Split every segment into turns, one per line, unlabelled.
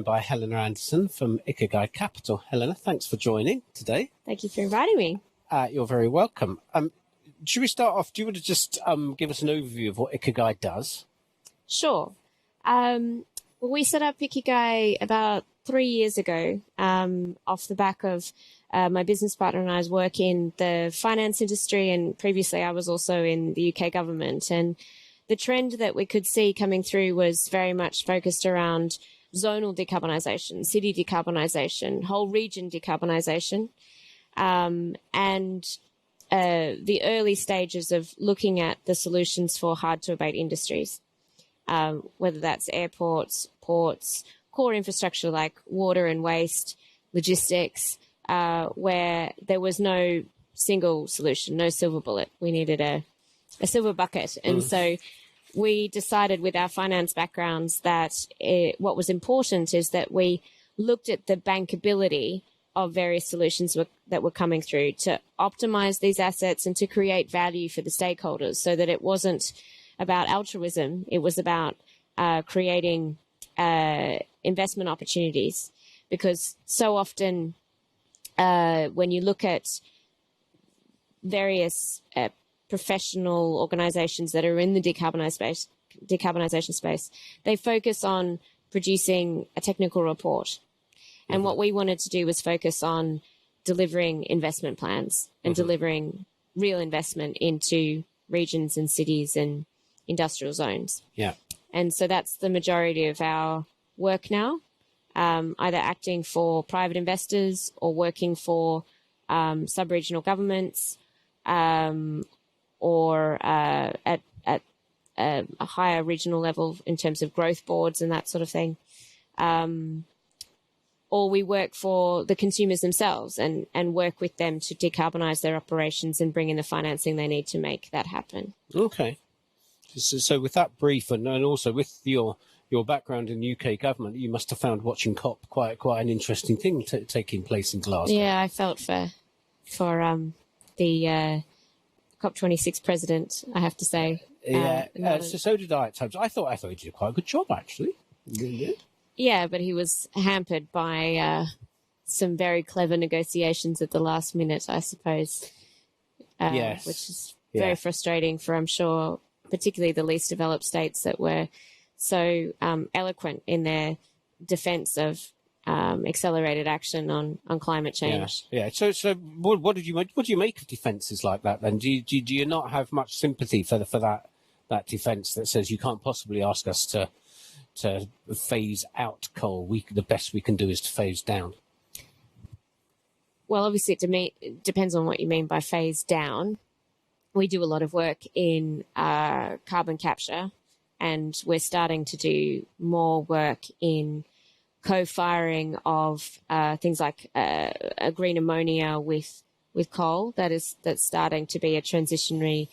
joined by Helena Anderson from Ikigai Capital. Helena, thanks for joining today.
Thank you for inviting me.
You're very welcome. Should we start off? Do you want to just give us an overview of what Ikigai does?
Sure. We set up Ikigai about 3 years ago off the back of my business partner and I's work in the finance industry, and previously I was also in the UK government. And the trend that we could see coming through was very much focused around zonal decarbonisation, city decarbonisation, whole region decarbonisation, and the early stages of looking at the solutions for hard-to-abate industries, whether that's airports, ports, core infrastructure like water and waste, logistics, where there was no single solution, no silver bullet. We needed a silver bucket. And so we decided with our finance backgrounds that what was important is that we looked at the bankability of various solutions that were coming through to optimize these assets and to create value for the stakeholders, so that it wasn't about altruism. It was about creating investment opportunities, because so often when you look at various professional organizations that are in the decarbonization space, they focus on producing a technical report. And what we wanted to do was focus on delivering investment plans and delivering real investment into regions and cities and industrial zones.
Yeah.
And so that's the majority of our work now, either acting for private investors or working for sub-regional governments, or at a higher regional level in terms of growth boards and that sort of thing. Or we work for the consumers themselves and work with them to decarbonize their operations and bring in the financing they need to make that happen.
Okay. So with that brief and also with your background in UK government, you must have found watching COP quite an interesting thing taking place in Glasgow.
Yeah, I felt for the COP26 president, I have to say.
So did I at times. I thought he did quite a good job, actually.
Yeah, but he was hampered by some very clever negotiations at the last minute, I suppose.
Yes.
Which is very frustrating for, I'm sure, particularly the least developed states that were so eloquent in their defense of accelerated action on climate change.
Yeah. So what do you make of defenses like that then? Do you not have much sympathy for that defense that says you can't possibly ask us to phase out coal? The best we can do is to phase down.
Well, obviously it depends on what you mean by phase down. We do a lot of work in carbon capture, and we're starting to do more work in co-firing of things like a green ammonia with coal. That's starting to be a transitionary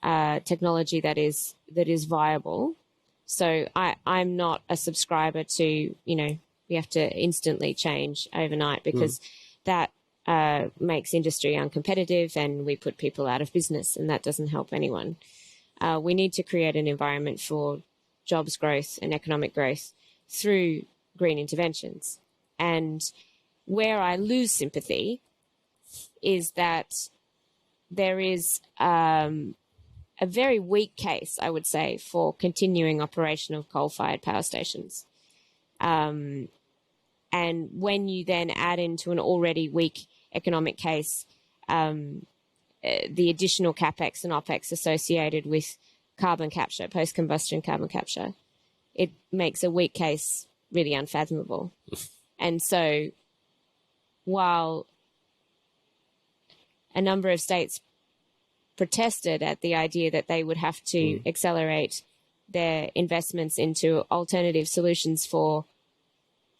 technology that is viable. So I'm not a subscriber to, we have to instantly change overnight, because that makes industry uncompetitive and we put people out of business, and that doesn't help anyone. We need to create an environment for jobs growth and economic growth through green interventions. And where I lose sympathy is that there is a very weak case, I would say, for continuing operation of coal-fired power stations. And when you then add into an already weak economic case the additional capex and opex associated with carbon capture, post-combustion carbon capture, it makes a weak case really unfathomable. And so while a number of states protested at the idea that they would have to accelerate their investments into alternative solutions for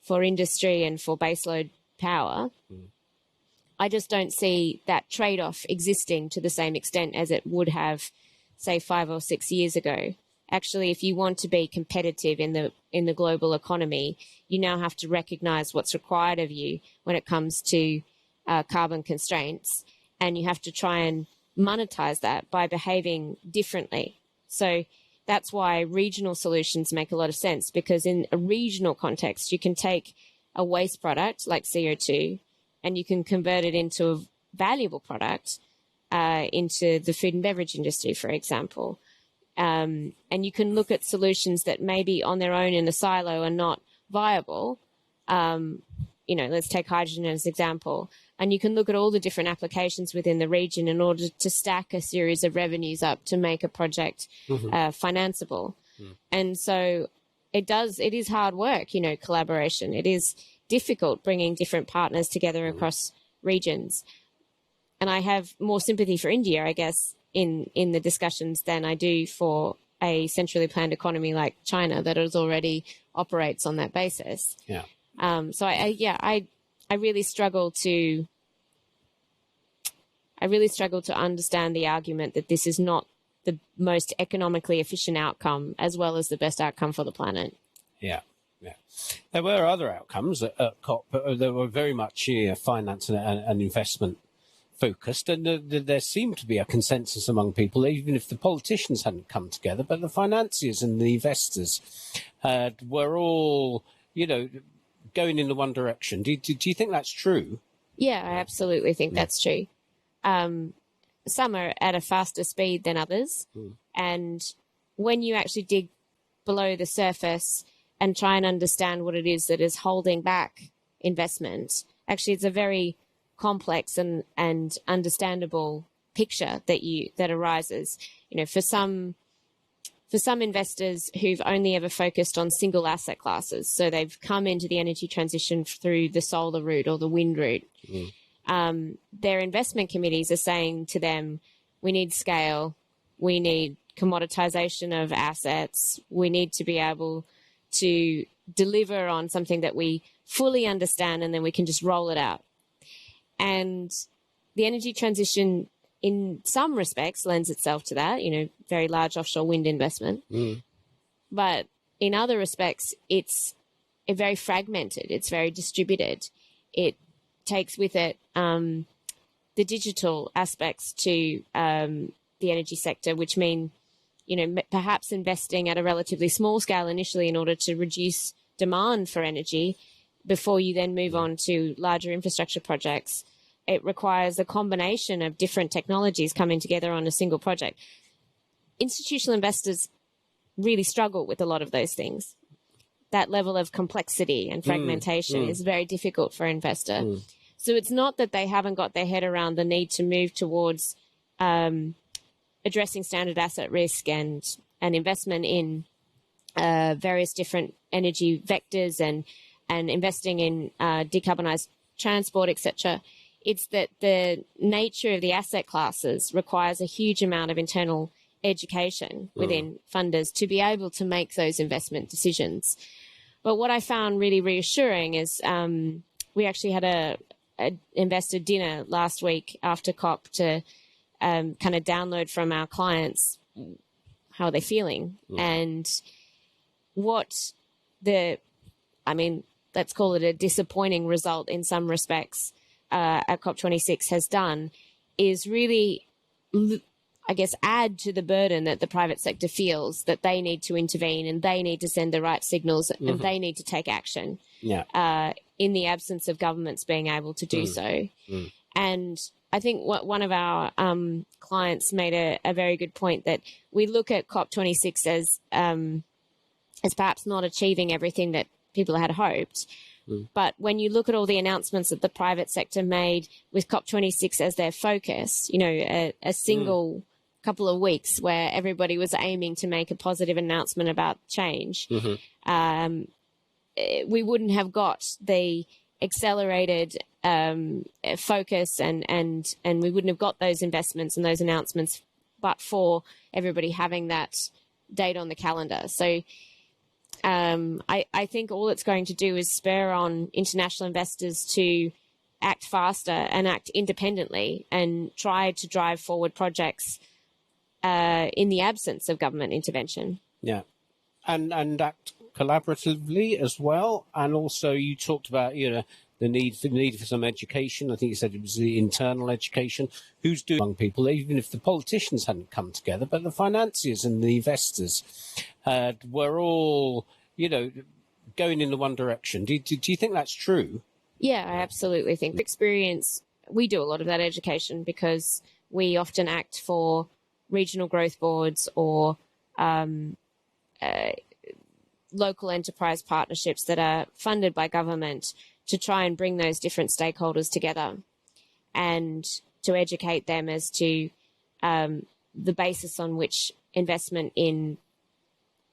industry and for baseload power, I just don't see that trade-off existing to the same extent as it would have, say, 5 or 6 years ago. Actually, if you want to be competitive in the global economy, you now have to recognize what's required of you when it comes to carbon constraints, and you have to try and monetize that by behaving differently. So that's why regional solutions make a lot of sense, because in a regional context, you can take a waste product like CO2 and you can convert it into a valuable product into the food and beverage industry, for example. And you can look at solutions that maybe on their own in a silo are not viable. Let's take hydrogen as an example. And you can look at all the different applications within the region in order to stack a series of revenues up to make a project financeable. And so it is hard work, collaboration. It is difficult bringing different partners together across regions. And I have more sympathy for India, I guess, in the discussions than I do for a centrally planned economy like China that already operates on that basis.
Yeah.
So I really struggle to understand the argument that this is not the most economically efficient outcome as well as the best outcome for the planet.
Yeah. There were other outcomes at COP, but they were very much finance and investment focused, and there seemed to be a consensus among people, even if the politicians hadn't come together, but the financiers and the investors were all, going in the one direction. Do you think that's true?
Yeah, I absolutely think that's true. Some are at a faster speed than others. And when you actually dig below the surface and try and understand what it is that is holding back investment, actually it's a very complex and understandable picture that arises. For some investors who've only ever focused on single asset classes, so they've come into the energy transition through the solar route or the wind route, their investment committees are saying to them, we need scale, we need commoditization of assets, we need to be able to deliver on something that we fully understand and then we can just roll it out. And the energy transition in some respects lends itself to that, very large offshore wind investment. But in other respects, it's very fragmented. It's very distributed. It takes with it the digital aspects to the energy sector, which mean, perhaps investing at a relatively small scale initially in order to reduce demand for energy before you then move on to larger infrastructure projects. It requires a combination of different technologies coming together on a single project. Institutional investors really struggle with a lot of those things. That level of complexity and fragmentation is very difficult for an investor. So it's not that they haven't got their head around the need to move towards addressing standard asset risk and investment in various different energy vectors and investing in decarbonized transport, etc. It's that the nature of the asset classes requires a huge amount of internal education within funders to be able to make those investment decisions. But what I found really reassuring is we actually had a investor dinner last week after COP to kind of download from our clients how are they feeling and let's call it a disappointing result in some respects at COP26 has done is really, I guess, add to the burden that the private sector feels that they need to intervene and they need to send the right signals and they need to take action in the absence of governments being able to do so. And I think one of our clients made a very good point that we look at COP26 as perhaps not achieving everything that people had hoped. But when you look at all the announcements that the private sector made with COP26 as their focus, a single couple of weeks where everybody was aiming to make a positive announcement about change, we wouldn't have got the accelerated focus and we wouldn't have got those investments and those announcements but for everybody having that date on the calendar. So I think all it's going to do is spur on international investors to act faster and act independently and try to drive forward projects in the absence of government intervention.
Yeah, and act collaboratively as well. And also you talked about, the need for some education. I think you said it was the internal education. Who's doing among people, even if the politicians hadn't come together, but the financiers and the investors were all, going in the one direction. Do you think that's true?
Yeah, I absolutely think. Experience, we do a lot of that education because we often act for regional growth boards or local enterprise partnerships that are funded by government to try and bring those different stakeholders together and to educate them as to the basis on which investment in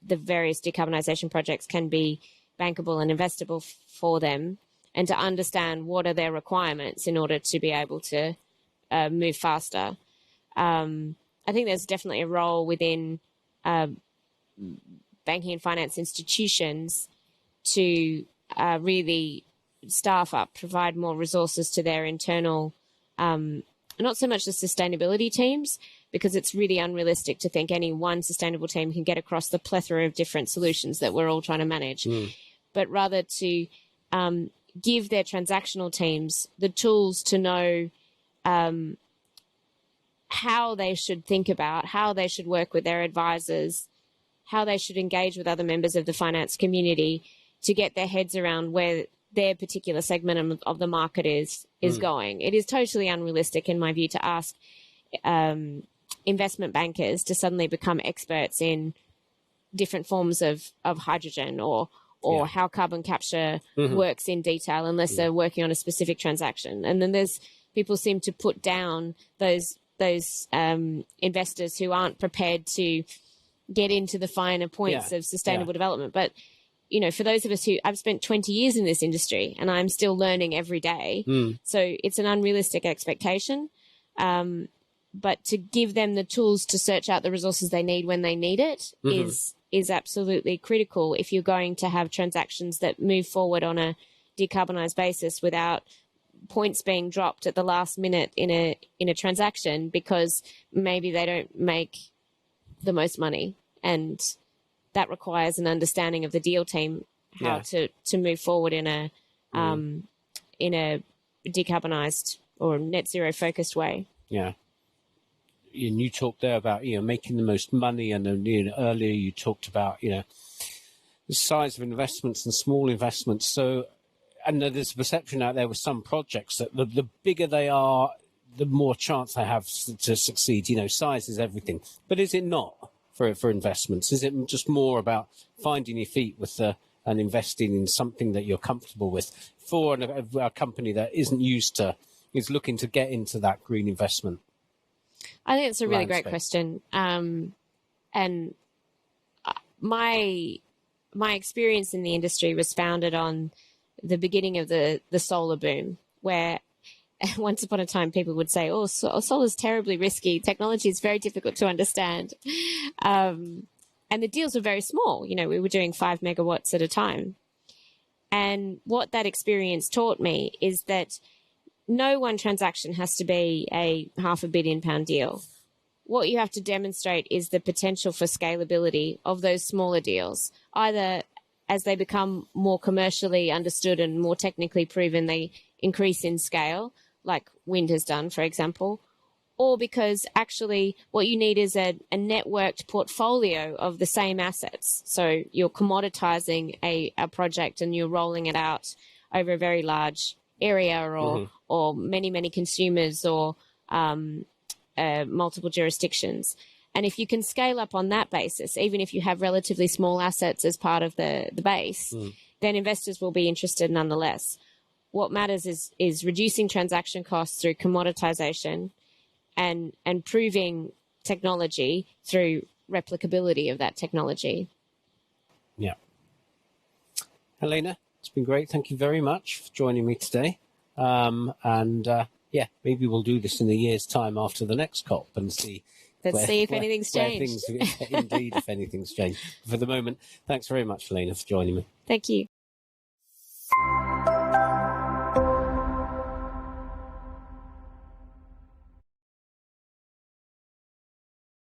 the various decarbonisation projects can be bankable and investable for them, and to understand what are their requirements in order to be able to move faster. I think there's definitely a role within banking and finance institutions to really staff up, provide more resources to their internal, not so much the sustainability teams, because it's really unrealistic to think any one sustainable team can get across the plethora of different solutions that we're all trying to manage, but rather to give their transactional teams the tools to know how they should think about, how they should work with their advisors, how they should engage with other members of the finance community to get their heads around where their particular segment of the market is going. It is totally unrealistic, in my view, to ask investment bankers to suddenly become experts in different forms of hydrogen or how carbon capture works in detail unless they're working on a specific transaction. And then people seem to put down those investors who aren't prepared to get into the finer points of sustainable development. But, for those of us I've spent 20 years in this industry and I'm still learning every day. So it's an unrealistic expectation. But to give them the tools to search out the resources they need when they need it is absolutely critical if you're going to have transactions that move forward on a decarbonised basis without points being dropped at the last minute in a transaction because maybe they don't make the most money. And that requires an understanding of the deal team, how to move forward in a decarbonised or net zero focused way.
Yeah. And you talked there about, making the most money. And earlier you talked about, the size of investments and small investments. So, and there's a perception out there with some projects that the bigger they are, the more chance they have to succeed. Size is everything. But is it not for investments? Is it just more about finding your feet with and investing in something that you're comfortable with for a company that is looking to get into that green investment?
I think it's a really great question. And my experience in the industry was founded on the beginning of the solar boom, where once upon a time people would say, solar is terribly risky. Technology is very difficult to understand. And the deals were very small. We were doing 5 megawatts at a time. And what that experience taught me is that no one transaction has to be a £500 million deal. What you have to demonstrate is the potential for scalability of those smaller deals, either as they become more commercially understood and more technically proven, they increase in scale, like wind has done, for example, or because actually what you need is a networked portfolio of the same assets. So you're commoditizing a project and you're rolling it out over a very large area or many, many consumers or multiple jurisdictions. And if you can scale up on that basis, even if you have relatively small assets as part of the base, then investors will be interested nonetheless. What matters is reducing transaction costs through commoditization and proving technology through replicability of that technology.
Yeah. Helena, it's been great. Thank you very much for joining me today. Maybe we'll do this in a year's time after the next COP and see.
Let's see if anything's changed.
Indeed, if anything's changed. For the moment, thanks very much, Helena, for joining me.
Thank you.